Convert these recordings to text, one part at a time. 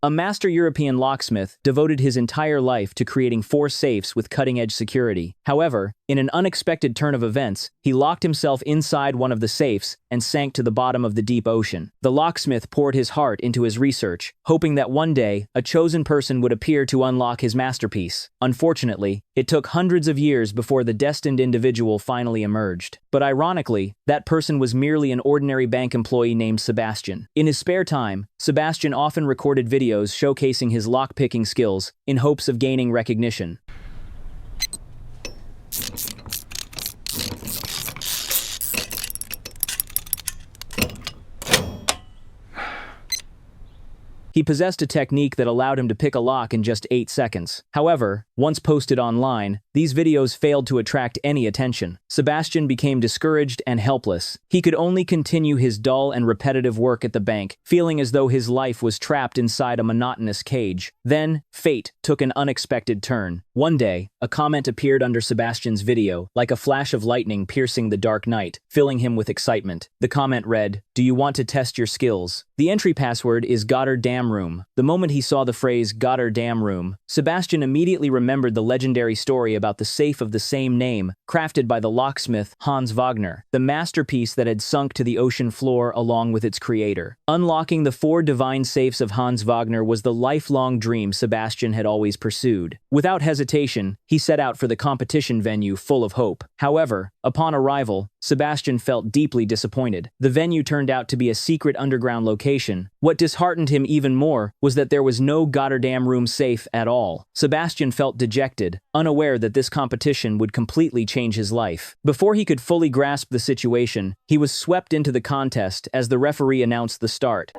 A master European locksmith devoted his entire life to creating 4 safes with cutting-edge security. However, in an unexpected turn of events, he locked himself inside one of the safes and sank to the bottom of the deep ocean. The locksmith poured his heart into his research, hoping that one day a chosen person would appear to unlock his masterpiece. Unfortunately, it took hundreds of years before the destined individual finally emerged. But ironically, that person was merely an ordinary bank employee named Sebastian. In his spare time, Sebastian often recorded videos showcasing his lock-picking skills in hopes of gaining recognition. He possessed a technique that allowed him to pick a lock in just 8 seconds. However, once posted online, these videos failed to attract any attention. Sebastian became discouraged and helpless. He could only continue his dull and repetitive work at the bank, feeling as though his life was trapped inside a monotonous cage. Then, fate took an unexpected turn. One day, a comment appeared under Sebastian's video, like a flash of lightning piercing the dark night, filling him with excitement. The comment read, "Do you want to test your skills?" The entry password is Goddard Damn Room. The moment he saw the phrase Goddard Damn Room, Sebastian immediately remembered the legendary story about the safe of the same name, crafted by the locksmith Hans Wagner, the masterpiece that had sunk to the ocean floor along with its creator. Unlocking the 4 divine safes of Hans Wagner was the lifelong dream Sebastian had always pursued. Without hesitation, he set out for the competition venue full of hope. However, upon arrival, Sebastian felt deeply disappointed. The venue turned out to be a secret underground location. What disheartened him even more was that there was no goddamn room safe at all. Sebastian felt dejected, unaware that this competition would completely change his life. Before he could fully grasp the situation, he was swept into the contest as the referee announced the start.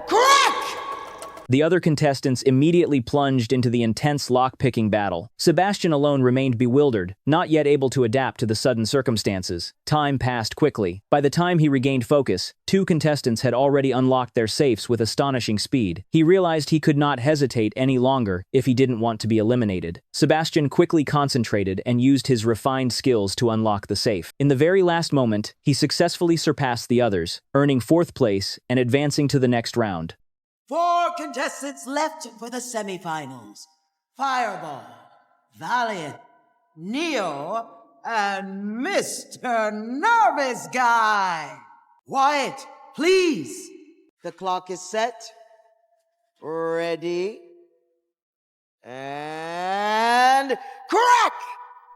The other contestants immediately plunged into the intense lock-picking battle. Sebastian alone remained bewildered, not yet able to adapt to the sudden circumstances. Time passed quickly. By the time he regained focus, 2 contestants had already unlocked their safes with astonishing speed. He realized he could not hesitate any longer if he didn't want to be eliminated. Sebastian quickly concentrated and used his refined skills to unlock the safe. In the very last moment, he successfully surpassed the others, earning 4th place and advancing to the next round. 4 contestants left for the semifinals. Fireball, Valiant, Neo, and Mr. Nervous Guy. Wyatt, please. The clock is set. Ready. And crack!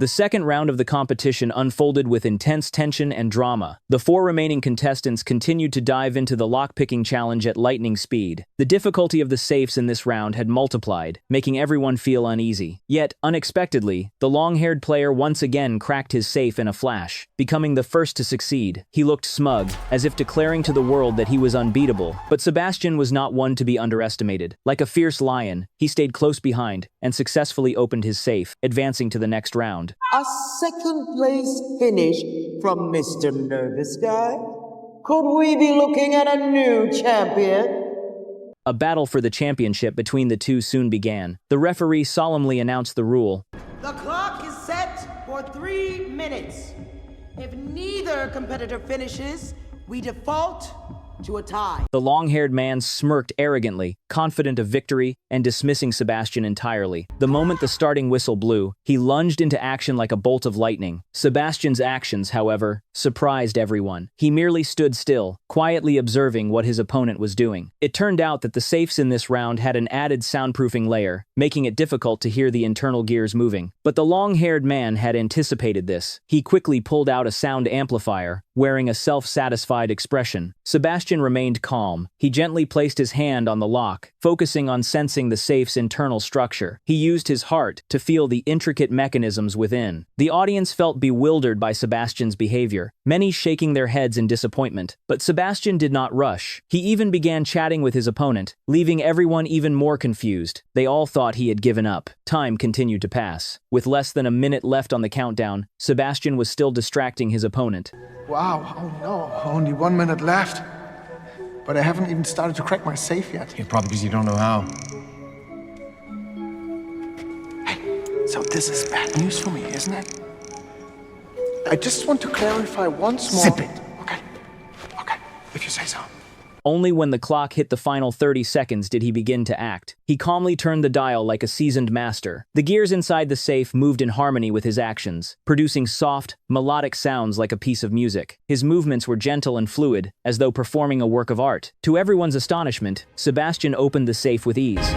The second round of the competition unfolded with intense tension and drama. The 4 remaining contestants continued to dive into the lock-picking challenge at lightning speed. The difficulty of the safes in this round had multiplied, making everyone feel uneasy. Yet, unexpectedly, the long-haired player once again cracked his safe in a flash, becoming the first to succeed. He looked smug, as if declaring to the world that he was unbeatable. But Sebastian was not one to be underestimated. Like a fierce lion, he stayed close behind and successfully opened his safe, advancing to the next round. A 2nd place finish from Mr. Nervous Guy? Could we be looking at a new champion? A battle for the championship between the 2 soon began. The referee solemnly announced the rule. The clock is set for 3 minutes. If neither competitor finishes, we default to a tie. The long-haired man smirked arrogantly, confident of victory and dismissing Sebastian entirely. The moment the starting whistle blew, he lunged into action like a bolt of lightning. Sebastian's actions, however, surprised everyone. He merely stood still, quietly observing what his opponent was doing. It turned out that the safes in this round had an added soundproofing layer, making it difficult to hear the internal gears moving. But the long-haired man had anticipated this. He quickly pulled out a sound amplifier, wearing a self-satisfied expression. Sebastian remained calm. He gently placed his hand on the lock, focusing on sensing the safe's internal structure. He used his heart to feel the intricate mechanisms within. The audience felt bewildered by Sebastian's behavior, many shaking their heads in disappointment. But Sebastian did not rush. He even began chatting with his opponent, leaving everyone even more confused. They all thought he had given up. Time continued to pass. With less than a minute left on the countdown, Sebastian was still distracting his opponent. Wow, oh no, only 1 minute left. But I haven't even started to crack my safe yet. Yeah, probably because you don't know how. Hey, so this is bad news for me, isn't it? I just want to clarify once more. Zip it. Okay, if you say so. Only when the clock hit the final 30 seconds did he begin to act. He calmly turned the dial like a seasoned master. The gears inside the safe moved in harmony with his actions, producing soft, melodic sounds like a piece of music. His movements were gentle and fluid, as though performing a work of art. To everyone's astonishment, Sebastian opened the safe with ease.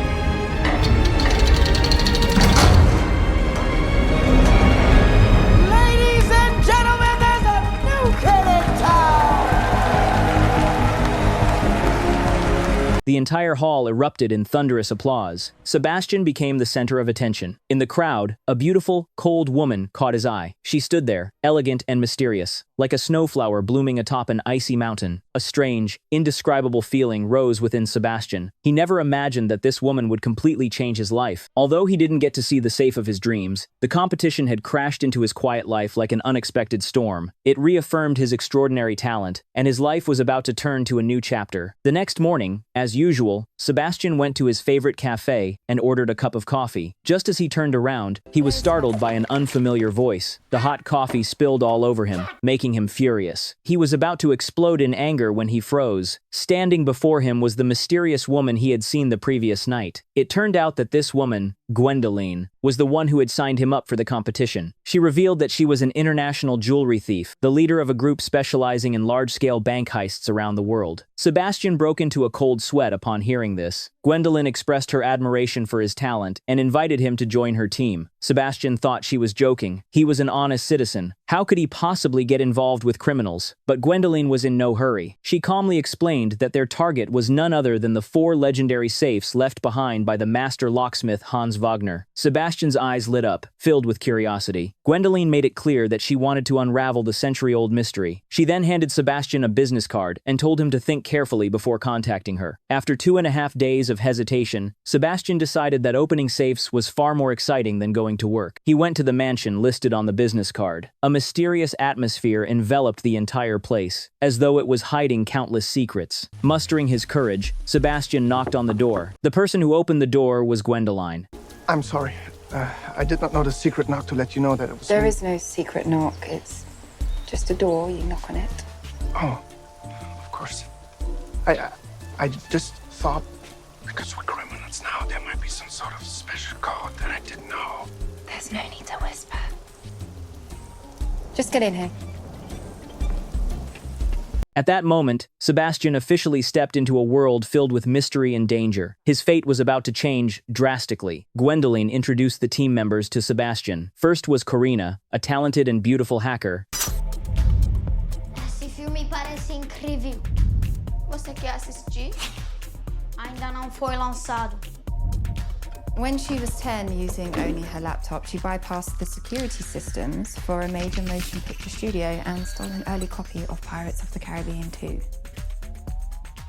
The entire hall erupted in thunderous applause. Sebastian became the center of attention. In the crowd, a beautiful, cold woman caught his eye. She stood there, elegant and mysterious, like a snowflower blooming atop an icy mountain. A strange, indescribable feeling rose within Sebastian. He never imagined that this woman would completely change his life. Although he didn't get to see the safe of his dreams, the competition had crashed into his quiet life like an unexpected storm. It reaffirmed his extraordinary talent, and his life was about to turn to a new chapter. The next morning, as usual, Sebastian went to his favorite cafe and ordered a cup of coffee. Just as he turned around, he was startled by an unfamiliar voice. The hot coffee spilled all over him, making him furious. He was about to explode in anger when he froze. Standing before him was the mysterious woman he had seen the previous night. It turned out that this woman, Gwendoline, was the one who had signed him up for the competition. She revealed that she was an international jewelry thief, the leader of a group specializing in large-scale bank heists around the world. Sebastian broke into a cold sweat upon hearing this. Gwendoline expressed her admiration for his talent and invited him to join her team. Sebastian thought she was joking. He was an honest citizen. How could he possibly get involved with criminals? But Gwendoline was in no hurry. She calmly explained that their target was none other than the 4 legendary safes left behind by the master locksmith Hans Wagner. Sebastian's eyes lit up, filled with curiosity. Gwendoline made it clear that she wanted to unravel the century-old mystery. She then handed Sebastian a business card and told him to think carefully before contacting her. After 2.5 days of hesitation, Sebastian decided that opening safes was far more exciting than going to work. He went to the mansion listed on the business card. A mysterious atmosphere enveloped the entire place, as though it was hiding countless secrets. Mustering his courage, Sebastian knocked on the door. The person who opened the door was Gwendoline. I'm sorry. I did not know the secret knock to let you know that it was There me. is no secret knock. It's just a door. You knock on it. Oh, of course. I just thought, because we're criminals now, there might be some sort of special code that I didn't know. There's no need to whisper. Just get in here. At that moment, Sebastian officially stepped into a world filled with mystery and danger. His fate was about to change drastically. Gwendoline introduced the team members to Sebastian. First was Korina, a talented and beautiful hacker. Esse filme parece incrível. Você quer assistir? Ainda não foi lançado. When she was 10, using only her laptop, she bypassed the security systems for a major motion picture studio and stole an early copy of Pirates of the Caribbean 2.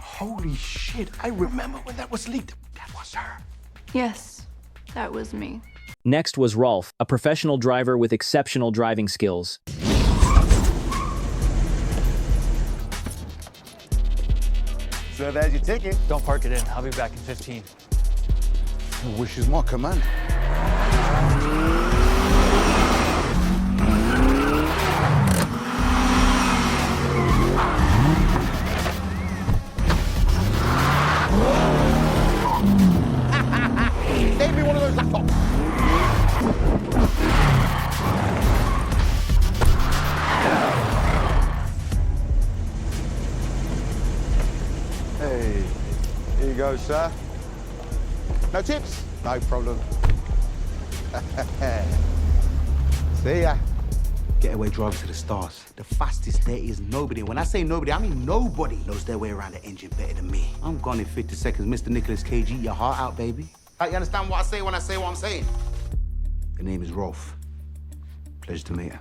Holy shit, I remember when that was leaked. That was her. Yes, that was me. Next was Rolph, a professional driver with exceptional driving skills. So there's your ticket. Don't park it in. I'll be back in 15. Which is my command. Save me one of those laptops. Hey, here you go, sir. No tips? No problem. See ya. Getaway driver to the stars. The fastest there is nobody. When I say nobody, I mean nobody knows their way around the engine better than me. I'm gone in 50 seconds. Mr. Nicholas Cage, eat your heart out, baby. Hey, you understand what I say when I say what I'm saying? The name is Rolph. Pleasure to meet you.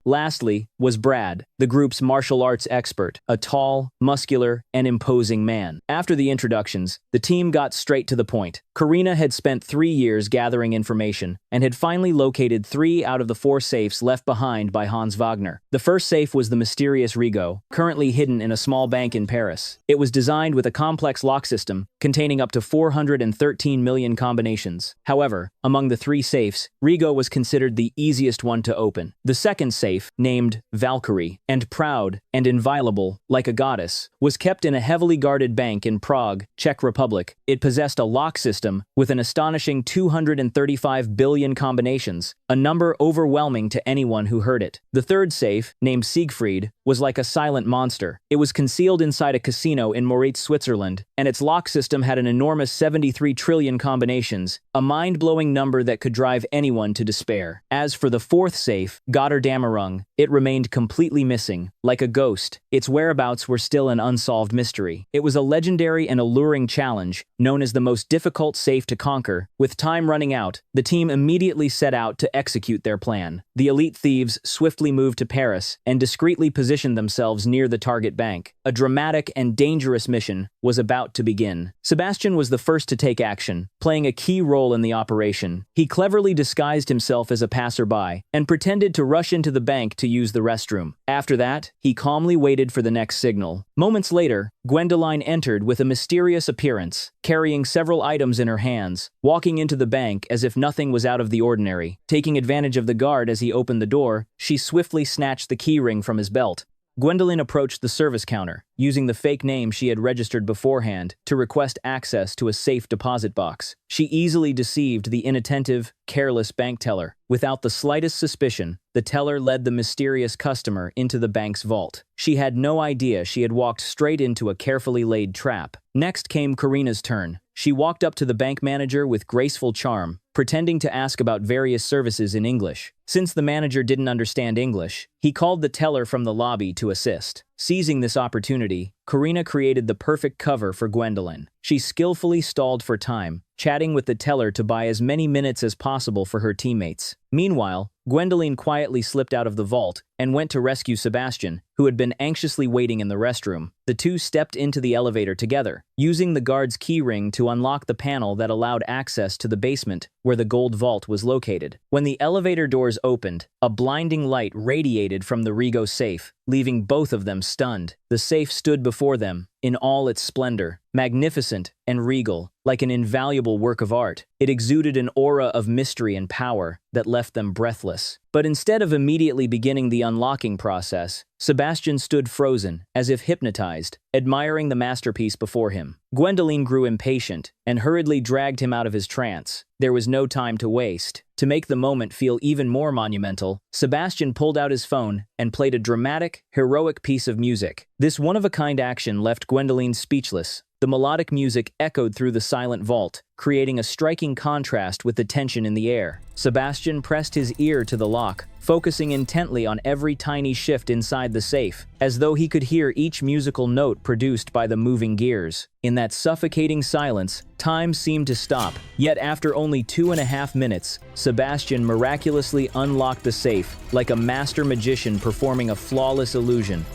Lastly was Brad, the group's martial arts expert, a tall, muscular, and imposing man. After the introductions, the team got straight to the point. Korina had spent 3 years gathering information and had finally located 3 out of the 4 safes left behind by Hans Wagner. The first safe was the mysterious Rigaud, currently hidden in a small bank in Paris. It was designed with a complex lock system containing up to 413 million combinations. However, among the 3 safes, Rigaud was considered the easiest one to open. The second safe safe, named Valkyrie, and proud and inviolable, like a goddess, was kept in a heavily guarded bank in Prague, Czech Republic. It possessed a lock system with an astonishing 235 billion combinations, a number overwhelming to anyone who heard it. The third safe, named Siegfried, was like a silent monster. It was concealed inside a casino in Moritz, Switzerland, and its lock system had an enormous 73 trillion combinations, a mind-blowing number that could drive anyone to despair. As for the fourth safe, Götterdämmerung, it remained completely missing, like a ghost. Its whereabouts were still an unsolved mystery. It was a legendary and alluring challenge, known as the most difficult safe to conquer. With time running out, the team immediately set out to execute their plan. The elite thieves swiftly moved to Paris and discreetly positioned themselves near the target bank. A dramatic and dangerous mission was about to begin. Sebastian was the first to take action, playing a key role in the operation. He cleverly disguised himself as a passerby and pretended to rush into the bank to use the restroom. After that, he calmly waited for the next signal. Moments later, Gwendoline entered with a mysterious appearance, carrying several items in her hands, walking into the bank as if nothing was out of the ordinary. Taking advantage of the guard as he opened the door, she swiftly snatched the keyring from his belt. Gwendoline approached the service counter, using the fake name she had registered beforehand to request access to a safe deposit box. She easily deceived the inattentive, careless bank teller. Without the slightest suspicion, the teller led the mysterious customer into the bank's vault. She had no idea she had walked straight into a carefully laid trap. Next came Korina's turn. She walked up to the bank manager with graceful charm, pretending to ask about various services in English. Since the manager didn't understand English, he called the teller from the lobby to assist. Seizing this opportunity, Korina created the perfect cover for Gwendoline. She skillfully stalled for time, chatting with the teller to buy as many minutes as possible for her teammates. Meanwhile, Gwendoline quietly slipped out of the vault and went to rescue Sebastian, who had been anxiously waiting in the restroom. The two stepped into the elevator together, using the guard's keyring to unlock the panel that allowed access to the basement where the gold vault was located. When the elevator doors opened, a blinding light radiated from the Rigo safe, leaving both of them stunned. The safe stood before them, in all its splendor, magnificent and regal, like an invaluable work of art. It exuded an aura of mystery and power that left them breathless. But instead of immediately beginning the unlocking process, Sebastian stood frozen, as if hypnotized, admiring the masterpiece before him. Gwendoline grew impatient and hurriedly dragged him out of his trance. There was no time to waste. To make the moment feel even more monumental, Sebastian pulled out his phone and played a dramatic, heroic piece of music. This one-of-a-kind action left Gwendoline speechless. The melodic music echoed through the silent vault, creating a striking contrast with the tension in the air. Sebastian pressed his ear to the lock, focusing intently on every tiny shift inside the safe, as though he could hear each musical note produced by the moving gears. In that suffocating silence, time seemed to stop. Yet after only 2.5 minutes, Sebastian miraculously unlocked the safe, like a master magician performing a flawless illusion.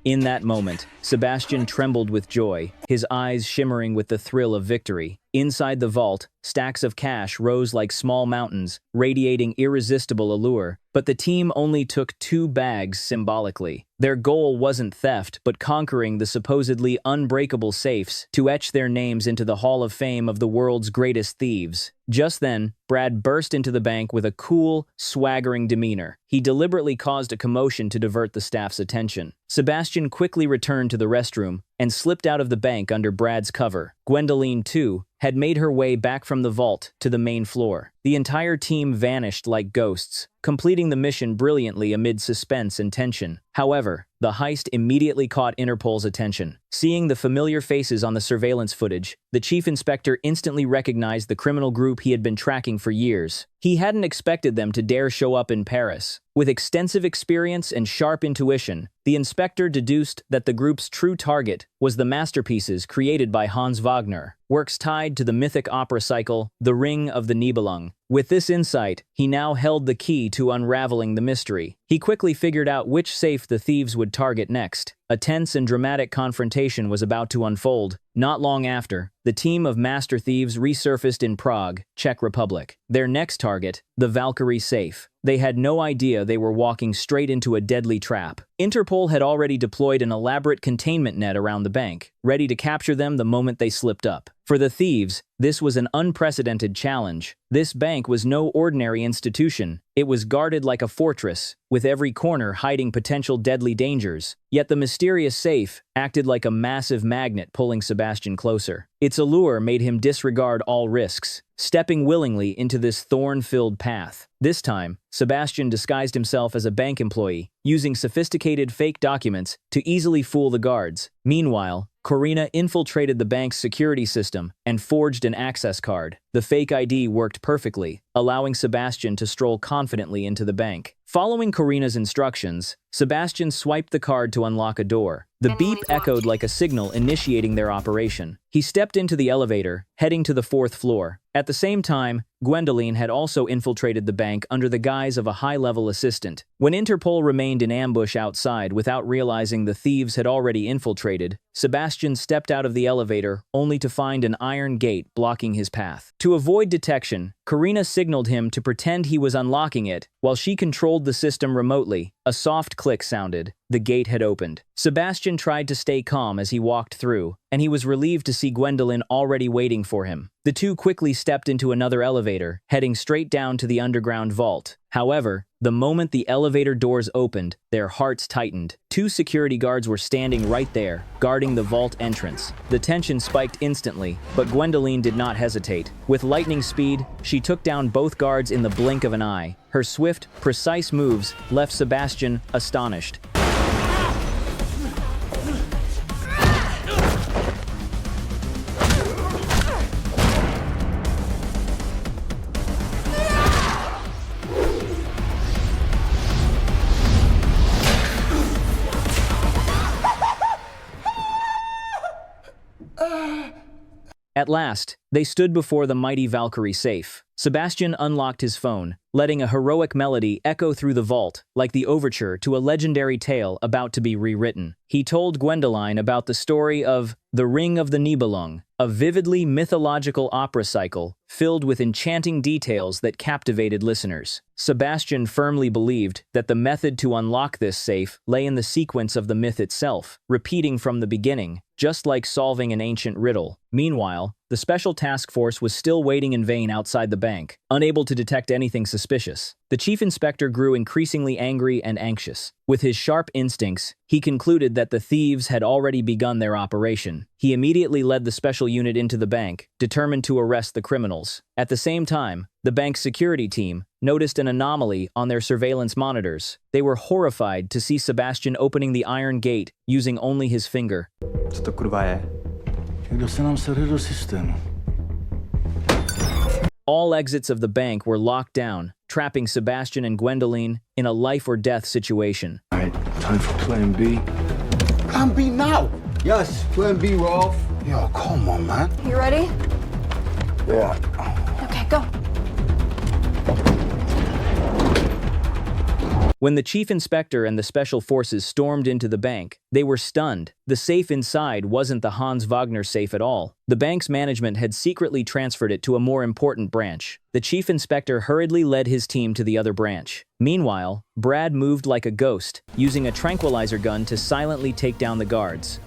In that moment, Sebastian trembled with joy, his eyes shimmering with the thrill of victory. Inside the vault, stacks of cash rose like small mountains, radiating irresistible allure. But the team only took 2 bags symbolically. Their goal wasn't theft, but conquering the supposedly unbreakable safes to etch their names into the Hall of Fame of the world's greatest thieves. Just then, Brad burst into the bank with a cool, swaggering demeanor. He deliberately caused a commotion to divert the staff's attention. Sebastian quickly returned to the restroom and slipped out of the bank under Brad's cover. Gwendoline, too, had made her way back from the vault to the main floor. The entire team vanished like ghosts, completing the mission brilliantly amid suspense and tension. However, the heist immediately caught Interpol's attention. Seeing the familiar faces on the surveillance footage, the chief inspector instantly recognized the criminal group he had been tracking for years. He hadn't expected them to dare show up in Paris. With extensive experience and sharp intuition, the inspector deduced that the group's true target was the masterpieces created by Hans Wagner, works tied to the mythic opera cycle The Ring of the Nibelung, With this insight, he now held the key to unraveling the mystery. He quickly figured out which safe the thieves would target next. A tense and dramatic confrontation was about to unfold. Not long after, the team of master thieves resurfaced in Prague, Czech Republic. Their next target, the Valkyrie safe. They had no idea they were walking straight into a deadly trap. Interpol had already deployed an elaborate containment net around the bank, ready to capture them the moment they slipped up. For the thieves, this was an unprecedented challenge. This bank was no ordinary institution. It was guarded like a fortress, with every corner hiding potential deadly dangers. Yet the mysterious safe acted like a massive magnet pulling Sebastian closer. Its allure made him disregard all risks, stepping willingly into this thorn-filled path. This time, Sebastian disguised himself as a bank employee, using sophisticated fake documents to easily fool the guards. Meanwhile, Korina infiltrated the bank's security system and forged an access card. The fake ID worked perfectly, allowing Sebastian to stroll confidently into the bank. Following Korina's instructions, Sebastian swiped the card to unlock a door. The beep echoed like a signal initiating their operation. He stepped into the elevator, heading to the 4th floor. At the same time, Gwendoline had also infiltrated the bank under the guise of a high-level assistant. When Interpol remained in ambush outside without realizing the thieves had already infiltrated, Sebastian stepped out of the elevator only to find an iron gate blocking his path. To avoid detection, Korina signaled him to pretend he was unlocking it while she controlled the system remotely. A soft click sounded. The gate had opened. Sebastian tried to stay calm as he walked through, and he was relieved to see Gwendoline already waiting for him. The two quickly stepped into another elevator, heading straight down to the underground vault. However, the moment the elevator doors opened, their hearts tightened. 2 security guards were standing right there, guarding the vault entrance. The tension spiked instantly, but Gwendoline did not hesitate. With lightning speed, she took down both guards in the blink of an eye. Her swift, precise moves left Sebastian astonished. At last, they stood before the mighty Valkyrie safe. Sebastian unlocked his phone, letting a heroic melody echo through the vault, like the overture to a legendary tale about to be rewritten. He told Gwendoline about the story of The Ring of the Nibelung, a vividly mythological opera cycle filled with enchanting details that captivated listeners. Sebastian firmly believed that the method to unlock this safe lay in the sequence of the myth itself, repeating from the beginning, just like solving an ancient riddle. Meanwhile, the special task force was still waiting in vain outside the bank, unable to detect anything suspicious. The chief inspector grew increasingly angry and anxious. With his sharp instincts, he concluded that the thieves had already begun their operation. He immediately led the special unit into the bank, determined to arrest the criminals. At the same time, the bank's security team noticed an anomaly on their surveillance monitors. They were horrified to see Sebastian opening the iron gate using only his finger. All exits of the bank were locked down, trapping Sebastian and Gwendoline in a life-or-death situation. All right, time for plan B. Plan B now! Yes, plan B, Rolph. Yo, come on, man. You ready? Yeah. Okay, go. When the chief inspector and the special forces stormed into the bank, they were stunned. The safe inside wasn't the Hans Wagner safe at all. The bank's management had secretly transferred it to a more important branch. The chief inspector hurriedly led his team to the other branch. Meanwhile, Brad moved like a ghost, using a tranquilizer gun to silently take down the guards.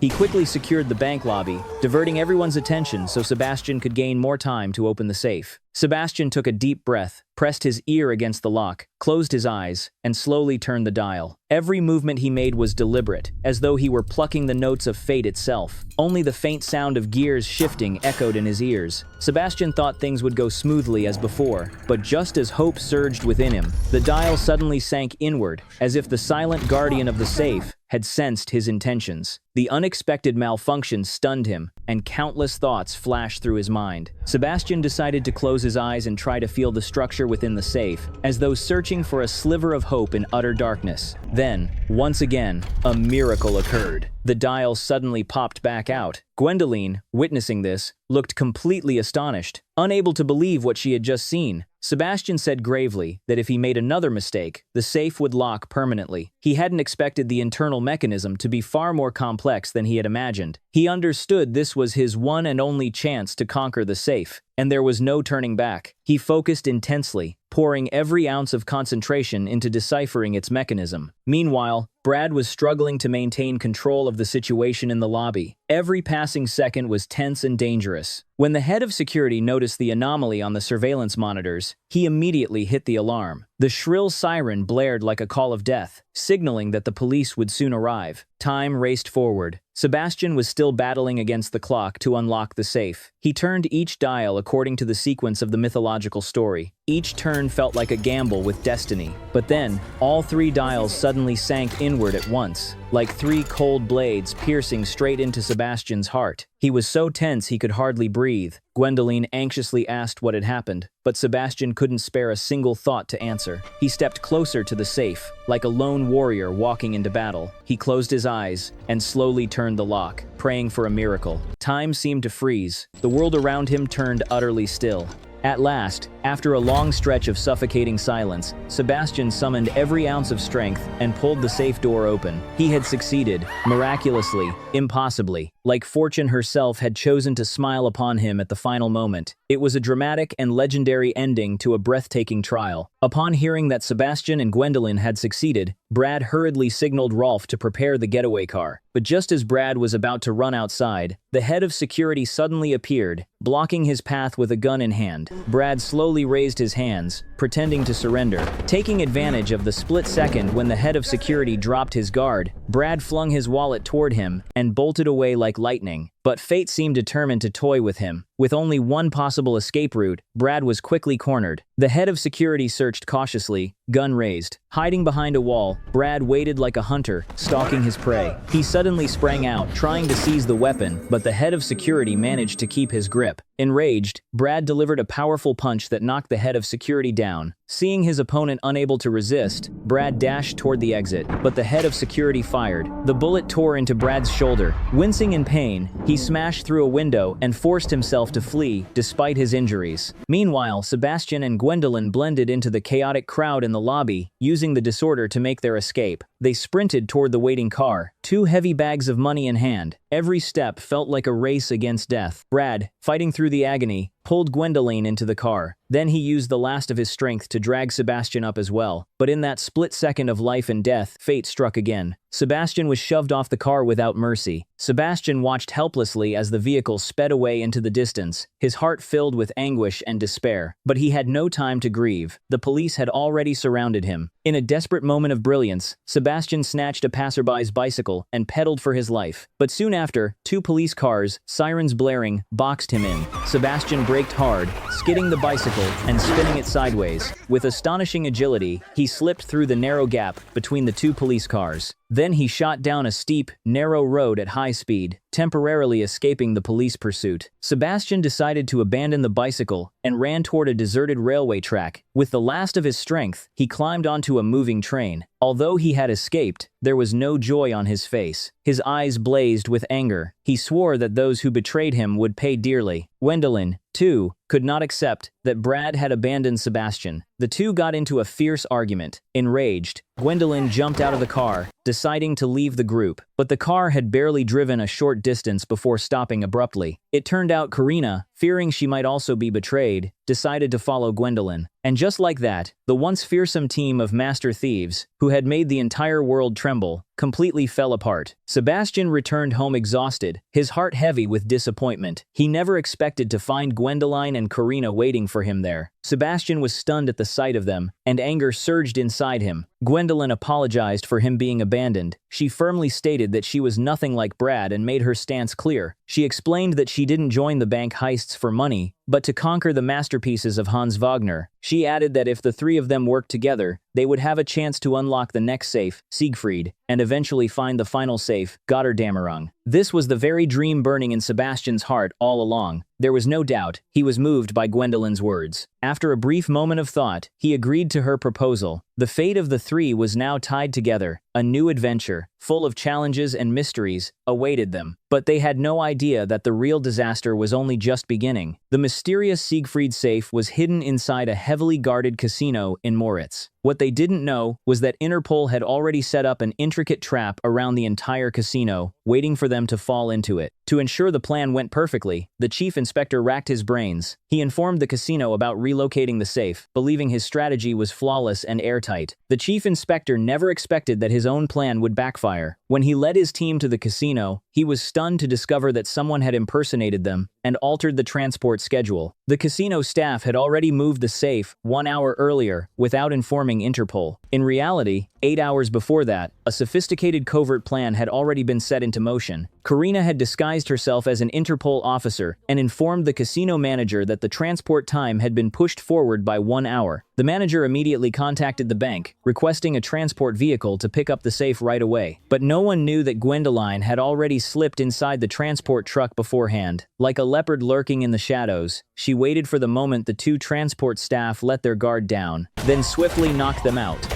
He quickly secured the bank lobby, diverting everyone's attention so Sebastian could gain more time to open the safe. Sebastian took a deep breath, pressed his ear against the lock, closed his eyes, and slowly turned the dial. Every movement he made was deliberate, as though he were plucking the notes of fate itself. Only the faint sound of gears shifting echoed in his ears. Sebastian thought things would go smoothly as before, but just as hope surged within him, the dial suddenly sank inward, as if the silent guardian of the safe had sensed his intentions. The unexpected malfunction stunned him, and countless thoughts flashed through his mind. Sebastian decided to close his eyes and try to feel the structure within the safe, as though searching for a sliver of hope in utter darkness. Then, once again, a miracle occurred. The dial suddenly popped back out. Gwendoline, witnessing this, looked completely astonished, unable to believe what she had just seen. Sebastian said gravely that if he made another mistake, the safe would lock permanently. He hadn't expected the internal mechanism to be far more complex than he had imagined. He understood this was his one and only chance to conquer the safe, and there was no turning back. He focused intensely, pouring every ounce of concentration into deciphering its mechanism. Meanwhile, Brad was struggling to maintain control of the situation in the lobby. Every passing second was tense and dangerous. When the head of security noticed the anomaly on the surveillance monitors, he immediately hit the alarm. The shrill siren blared like a call of death, signaling that the police would soon arrive. Time raced forward. Sebastian was still battling against the clock to unlock the safe. He turned each dial according to the sequence of the mythological story. Each turn felt like a gamble with destiny. But then, all three dials suddenly sank inward at once, like three cold blades piercing straight into Sebastian's heart. He was so tense he could hardly breathe. Gwendoline anxiously asked what had happened, but Sebastian couldn't spare a single thought to answer. He stepped closer to the safe, like a lone warrior walking into battle. He closed his eyes and slowly turned the lock, praying for a miracle. Time seemed to freeze. The world around him turned utterly still. At last, after a long stretch of suffocating silence, Sebastian summoned every ounce of strength and pulled the safe door open. He had succeeded, miraculously, impossibly, like fortune herself had chosen to smile upon him at the final moment. It was a dramatic and legendary ending to a breathtaking trial. Upon hearing that Sebastian and Gwendoline had succeeded, Brad hurriedly signaled Rolph to prepare the getaway car. But just as Brad was about to run outside, the head of security suddenly appeared, blocking his path with a gun in hand. Brad slowly raised his hands, pretending to surrender. Taking advantage of the split second when the head of security dropped his guard, Brad flung his wallet toward him and bolted away like lightning. But fate seemed determined to toy with him. With only one possible escape route, Brad was quickly cornered. The head of security searched cautiously, gun raised. Hiding behind a wall, Brad waited like a hunter, stalking his prey. He suddenly sprang out, trying to seize the weapon, but the head of security managed to keep his grip. Enraged, Brad delivered a powerful punch that knocked the head of security down. Seeing his opponent unable to resist, Brad dashed toward the exit, but the head of security fired. The bullet tore into Brad's shoulder. Wincing in pain, he smashed through a window and forced himself to flee, despite his injuries. Meanwhile, Sebastian and Gwendoline blended into the chaotic crowd in the lobby, using the disorder to make their escape. They sprinted toward the waiting car, 2 heavy bags of money in hand. Every step felt like a race against death. Brad, fighting through the agony, pulled Gwendoline into the car. Then he used the last of his strength to drag Sebastian up as well. But in that split second of life and death, fate struck again. Sebastian was shoved off the car without mercy. Sebastian watched helplessly as the vehicle sped away into the distance, his heart filled with anguish and despair. But he had no time to grieve. The police had already surrounded him. In a desperate moment of brilliance, Sebastian snatched a passerby's bicycle and pedaled for his life. But soon after, 2 police cars, sirens blaring, boxed him in. Sebastian braked hard, skidding the bicycle and spinning it sideways. With astonishing agility, he slipped through the narrow gap between the 2 police cars. Then he shot down a steep, narrow road at high speed, temporarily escaping the police pursuit. Sebastian decided to abandon the bicycle and ran toward a deserted railway track. With the last of his strength, he climbed onto a moving train. Although he had escaped, there was no joy on his face. His eyes blazed with anger. He swore that those who betrayed him would pay dearly. Gwendoline, too, could not accept that Brad had abandoned Sebastian. The 2 got into a fierce argument. Enraged, Gwendoline jumped out of the car, deciding to leave the group. But the car had barely driven a short distance before stopping abruptly. It turned out Korina, fearing she might also be betrayed, decided to follow Gwendoline. And just like that, the once fearsome team of master thieves, who had made the entire world tremble, completely fell apart. Sebastian returned home exhausted, his heart heavy with disappointment. He never expected to find Gwendoline and Korina waiting for him there. Sebastian was stunned at the sight of them, and anger surged inside him. Gwendoline apologized for him being abandoned. She firmly stated that she was nothing like Brad and made her stance clear. She explained that she didn't join the bank heists for money, But to conquer the masterpieces of Hans Wagner, she added that if the three of them worked together, they would have a chance to unlock the next safe, Siegfried, and eventually find the final safe, Gotterdammerung. This was the very dream burning in Sebastian's heart all along. There was no doubt, he was moved by Gwendoline's words. After a brief moment of thought, he agreed to her proposal. The fate of the three was now tied together. A new adventure, full of challenges and mysteries, awaited them. But they had no idea that the real disaster was only just beginning. The mysterious Siegfried safe was hidden inside a heavily guarded casino in Moritz. What they didn't know was that Interpol had already set up an intricate trap around the entire casino, waiting for them to fall into it. To ensure the plan went perfectly, the chief inspector racked his brains. He informed the casino about relocating the safe, believing his strategy was flawless and airtight. The chief inspector never expected that his own plan would backfire. When he led his team to the casino, he was stunned to discover that someone had impersonated them and altered the transport schedule. The casino staff had already moved the safe 1 hour earlier without informing Interpol. In reality, 8 hours before that, a sophisticated covert plan had already been set into motion. Korina had disguised herself as an Interpol officer and informed the casino manager that the transport time had been pushed forward by 1 hour. The manager immediately contacted the bank, requesting a transport vehicle to pick up the safe right away. But no one knew that Gwendoline had already slipped inside the transport truck beforehand. Like a leopard lurking in the shadows, she waited for the moment the two transport staff let their guard down, then swiftly knocked them out.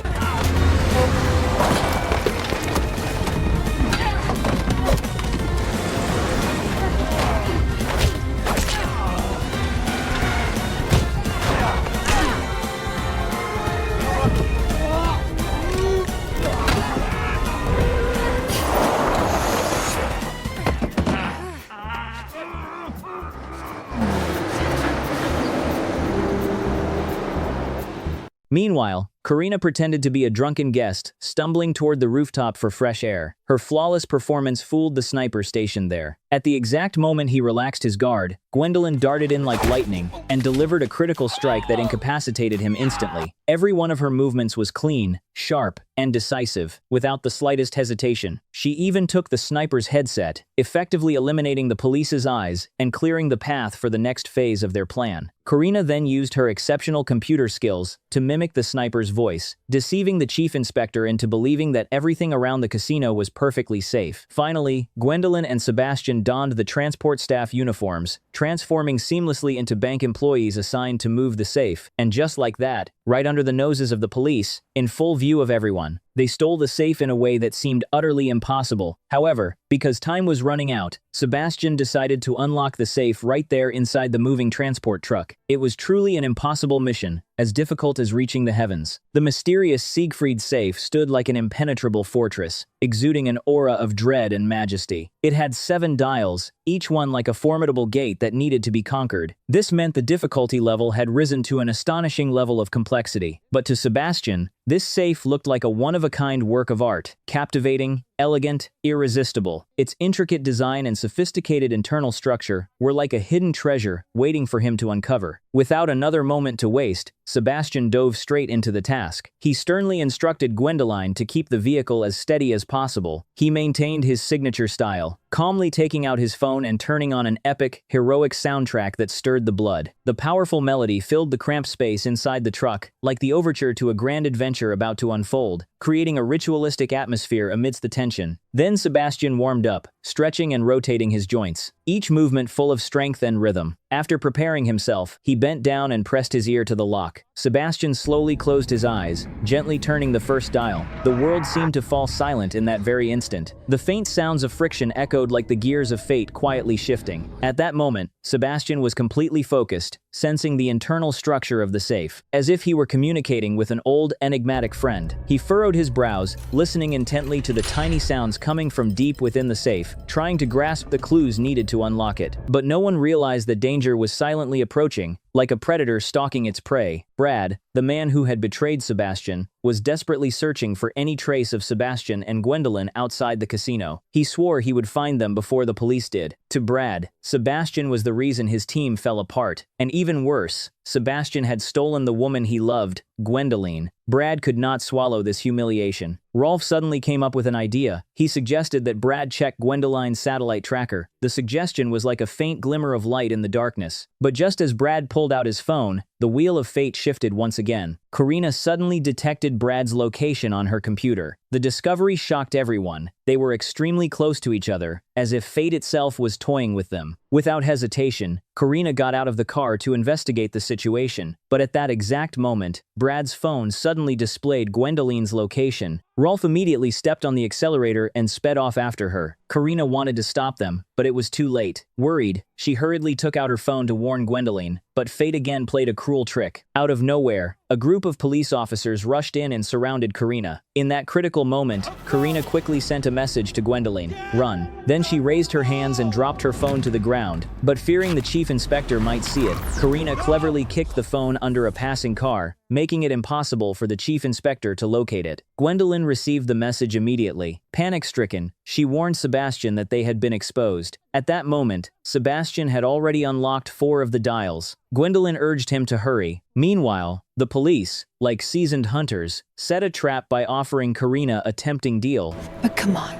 Meanwhile, Korina pretended to be a drunken guest, stumbling toward the rooftop for fresh air. Her flawless performance fooled the sniper stationed there. At the exact moment he relaxed his guard, Gwendoline darted in like lightning and delivered a critical strike that incapacitated him instantly. Every one of her movements was clean, sharp, and decisive, without the slightest hesitation. She even took the sniper's headset, effectively eliminating the police's eyes and clearing the path for the next phase of their plan. Korina then used her exceptional computer skills to mimic the sniper's voice, deceiving the chief inspector into believing that everything around the casino was perfectly safe. Finally, Gwendoline and Sebastian donned the transport staff uniforms, transforming seamlessly into bank employees assigned to move the safe. And just like that, right under the noses of the police, in full view of everyone, they stole the safe in a way that seemed utterly impossible. However, because time was running out, Sebastian decided to unlock the safe right there inside the moving transport truck. It was truly an impossible mission, as difficult as reaching the heavens. The mysterious Siegfried safe stood like an impenetrable fortress, exuding an aura of dread and majesty. It had 7 dials, each one like a formidable gate that needed to be conquered. This meant the difficulty level had risen to an astonishing level of complexity. But to Sebastian, this safe looked like a one-of-a-kind work of art, captivating, elegant, irresistible. Its intricate design and sophisticated internal structure were like a hidden treasure waiting for him to uncover. Without another moment to waste, Sebastian dove straight into the task. He sternly instructed Gwendoline to keep the vehicle as steady as possible. He maintained his signature style, calmly taking out his phone and turning on an epic, heroic soundtrack that stirred the blood. The powerful melody filled the cramped space inside the truck, like the overture to a grand adventure about to unfold, creating a ritualistic atmosphere amidst the tension. Then Sebastian warmed up, stretching and rotating his joints, each movement full of strength and rhythm. After preparing himself, he bent down and pressed his ear to the lock. Sebastian slowly closed his eyes, gently turning the first dial. The world seemed to fall silent in that very instant. The faint sounds of friction echoed like the gears of fate quietly shifting. At that moment, Sebastian was completely focused, sensing the internal structure of the safe. As if he were communicating with an old, enigmatic friend. He furrowed his brows, listening intently to the tiny sounds coming from deep within the safe, trying to grasp the clues needed to unlock it. But no one realized the danger was silently approaching, like a predator stalking its prey. Brad, the man who had betrayed Sebastian, was desperately searching for any trace of Sebastian and Gwendoline outside the casino. He swore he would find them before the police did. To Brad, Sebastian was the reason his team fell apart. And even worse, Sebastian had stolen the woman he loved, Gwendoline. Brad could not swallow this humiliation. Rolph suddenly came up with an idea. He suggested that Brad check Gwendoline's satellite tracker. The suggestion was like a faint glimmer of light in the darkness. But just as Brad pulled out his phone, the wheel of fate shifted once again. Korina suddenly detected Brad's location on her computer. The discovery shocked everyone. They were extremely close to each other, as if fate itself was toying with them. Without hesitation, Korina got out of the car to investigate the situation. But at that exact moment, Brad's phone suddenly displayed Gwendoline's location. Rolph immediately stepped on the accelerator and sped off after her. Korina wanted to stop them, but it was too late. Worried, she hurriedly took out her phone to warn Gwendoline, but fate again played a cruel trick. Out of nowhere, a group of police officers rushed in and surrounded Korina. In that critical moment, Korina quickly sent a message to Gwendoline, "Run." Then she raised her hands and dropped her phone to the ground, but fearing the chief inspector might see it, Korina cleverly kicked the phone under a passing car, making it impossible for the chief inspector to locate it. Gwendoline received the message immediately. Panic-stricken, she warned Sebastian that they had been exposed. At that moment, Sebastian had already unlocked 4 of the dials. Gwendoline urged him to hurry. Meanwhile, the police, like seasoned hunters, set a trap by offering Korina a tempting deal. But come on,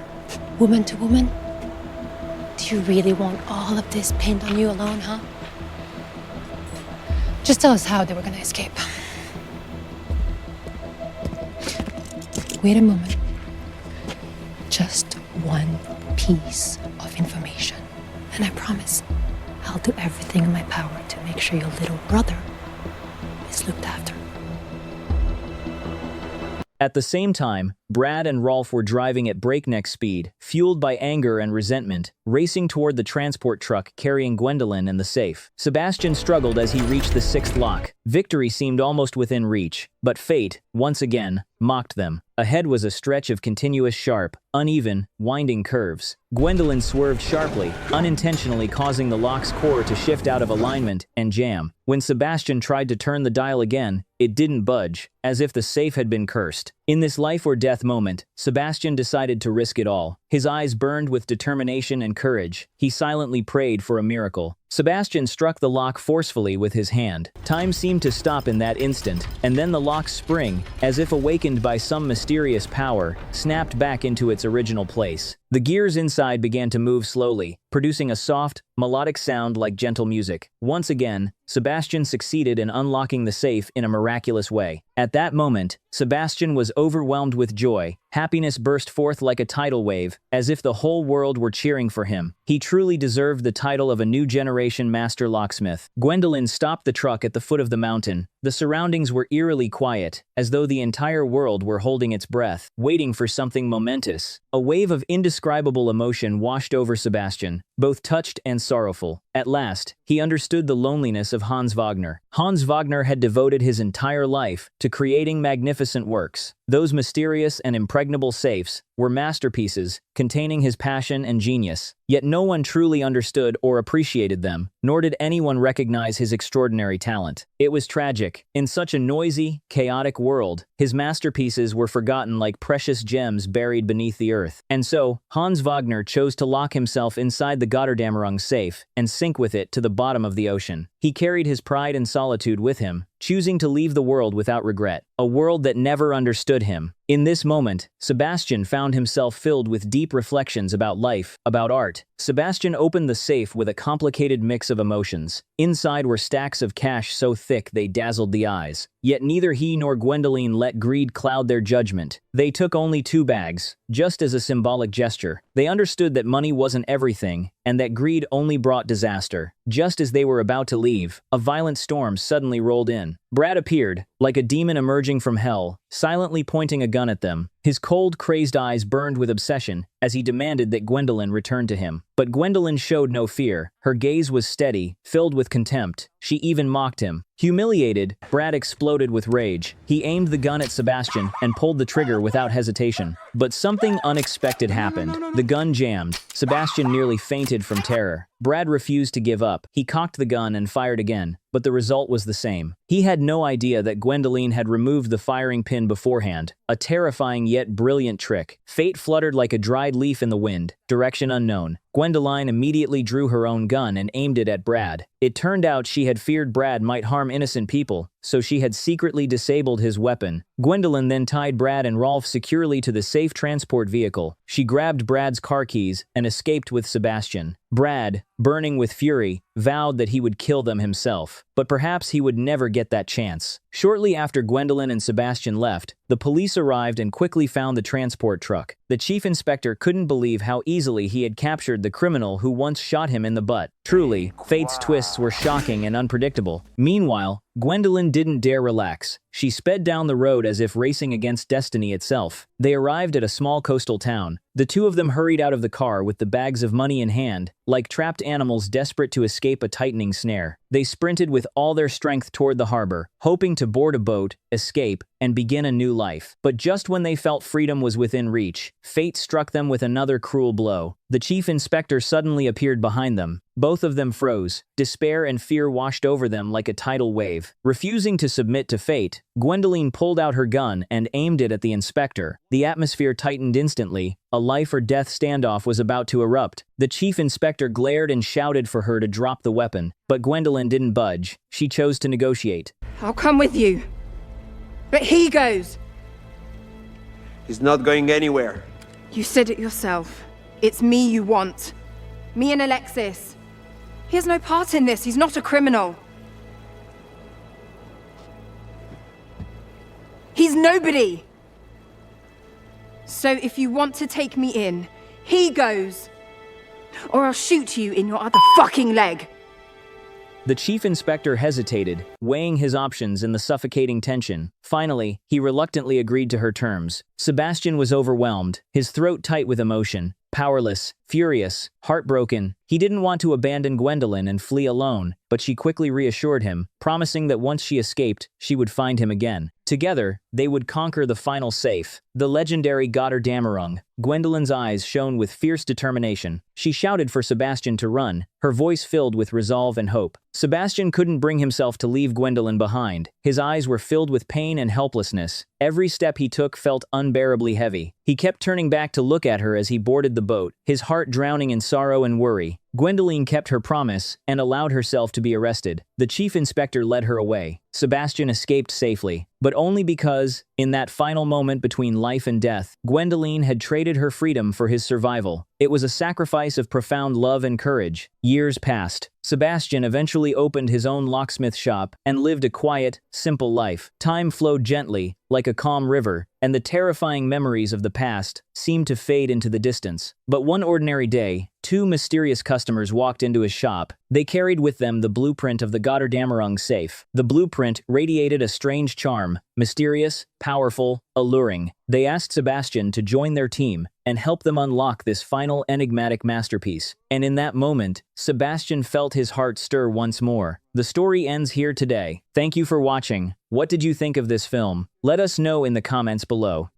woman to woman, do you really want all of this pinned on you alone, huh? Just tell us how they were gonna escape. Wait a moment. Just one piece of information. And I promise, I'll do everything in my power to make sure your little brother is looked after. At the same time, Brad and Rolph were driving at breakneck speed, fueled by anger and resentment, racing toward the transport truck carrying Gwendoline and the safe. Sebastian struggled as he reached the 6th lock. Victory seemed almost within reach, but fate, once again, mocked them. Ahead was a stretch of continuous sharp, uneven, winding curves. Gwendoline swerved sharply, unintentionally causing the lock's core to shift out of alignment and jam. When Sebastian tried to turn the dial again, it didn't budge, as if the safe had been cursed. In this life-or-death moment, Sebastian decided to risk it all. His eyes burned with determination and courage. He silently prayed for a miracle. Sebastian struck the lock forcefully with his hand. Time seemed to stop in that instant, and then the lock's spring, as if awakened by some mysterious power, snapped back into its original place. The gears inside began to move slowly, producing a soft, melodic sound like gentle music. Once again, Sebastian succeeded in unlocking the safe in a miraculous way. At that moment, Sebastian was overwhelmed with joy. Happiness burst forth like a tidal wave, as if the whole world were cheering for him. He truly deserved the title of a new generation master locksmith. Gwendoline stopped the truck at the foot of the mountain. The surroundings were eerily quiet, as though the entire world were holding its breath, waiting for something momentous. A wave of indescribable emotion washed over Sebastian, both touched and sorrowful. At last, he understood the loneliness of Hans Wagner. Hans Wagner had devoted his entire life to creating magnificent works. Those mysterious and impregnable safes were masterpieces containing his passion and genius. Yet no one truly understood or appreciated them, nor did anyone recognize his extraordinary talent. It was tragic. In such a noisy, chaotic world, his masterpieces were forgotten like precious gems buried beneath the earth. And so, Hans Wagner chose to lock himself inside the Götterdämmerung safe and sink with it to the bottom of the ocean. He carried his pride and solitude with him, choosing to leave the world without regret, a world that never understood him. In this moment, Sebastian found himself filled with deep reflections about life, about art. Sebastian opened the safe with a complicated mix of emotions. Inside were stacks of cash so thick they dazzled the eyes. Yet neither he nor Gwendoline let greed cloud their judgment. They took only 2 bags, just as a symbolic gesture. They understood that money wasn't everything, and that greed only brought disaster. Just as they were about to leave, a violent storm suddenly rolled in. Brad appeared, like a demon emerging from hell, silently pointing a gun at them. His cold, crazed eyes burned with obsession as he demanded that Gwendoline return to him. But Gwendoline showed no fear. Her gaze was steady, filled with contempt. She even mocked him. Humiliated, Brad exploded with rage. He aimed the gun at Sebastian and pulled the trigger without hesitation. But something unexpected happened. The gun jammed. Sebastian nearly fainted from terror. Brad refused to give up. He cocked the gun and fired again, but the result was the same. He had no idea that Gwendoline had removed the firing pin beforehand. A terrifying yet brilliant trick. Fate fluttered like a dried leaf in the wind, direction unknown. Gwendoline immediately drew her own gun and aimed it at Brad. It turned out she had feared Brad might harm innocent people, so she had secretly disabled his weapon. Gwendoline then tied Brad and Rolph securely to the safe transport vehicle. She grabbed Brad's car keys and escaped with Sebastian. Brad, burning with fury, vowed that he would kill them himself, but perhaps he would never get that chance. Shortly after Gwendoline and Sebastian left, the police arrived and quickly found the transport truck. The chief inspector couldn't believe how easily he had captured the criminal who once shot him in the butt. Truly, fate's twists were shocking and unpredictable. Meanwhile, Gwendoline didn't dare relax. She sped down the road as if racing against destiny itself. They arrived at a small coastal town. The two of them hurried out of the car with the bags of money in hand, like trapped animals desperate to escape a tightening snare. They sprinted with all their strength toward the harbor, hoping to board a boat, escape, and begin a new life. But just when they felt freedom was within reach, fate struck them with another cruel blow. The chief inspector suddenly appeared behind them. Both of them froze. Despair and fear washed over them like a tidal wave. Refusing to submit to fate, Gwendoline pulled out her gun and aimed it at the inspector. The atmosphere tightened instantly. A life-or-death standoff was about to erupt. The chief inspector glared and shouted for her to drop the weapon, but Gwendoline didn't budge. She chose to negotiate. I'll come with you. But he goes. He's not going anywhere. You said it yourself. It's me you want. Me and Alexis. He has no part in this. He's not a criminal. He's nobody. So if you want to take me in, he goes. Or I'll shoot you in your other fucking leg. The chief inspector hesitated, weighing his options in the suffocating tension. Finally, he reluctantly agreed to her terms. Sebastian was overwhelmed, his throat tight with emotion. Powerless, furious, heartbroken, he didn't want to abandon Gwendoline and flee alone, but she quickly reassured him, promising that once she escaped, she would find him again. Together, they would conquer the final safe, the legendary Götterdämmerung. Gwendoline's eyes shone with fierce determination. She shouted for Sebastian to run, her voice filled with resolve and hope. Sebastian couldn't bring himself to leave Gwendoline behind. His eyes were filled with pain and helplessness. Every step he took felt unbearably heavy. He kept turning back to look at her as he boarded the boat, his heart drowning in sorrow and worry. Gwendoline kept her promise and allowed herself to be arrested. The chief inspector led her away. Sebastian escaped safely, but only because, in that final moment between life and death, Gwendoline had traded her freedom for his survival. It was a sacrifice of profound love and courage. Years passed. Sebastian eventually opened his own locksmith shop and lived a quiet, simple life. Time flowed gently, like a calm river, and the terrifying memories of the past seemed to fade into the distance. But one ordinary day, two mysterious customers walked into his shop. They carried with them the blueprint of the Götterdämmerung safe. The blueprint radiated a strange charm, mysterious, powerful, alluring. They asked Sebastian to join their team and help them unlock this final enigmatic masterpiece. And in that moment, Sebastian felt his heart stir once more. The story ends here today. Thank you for watching. What did you think of this film? Let us know in the comments below.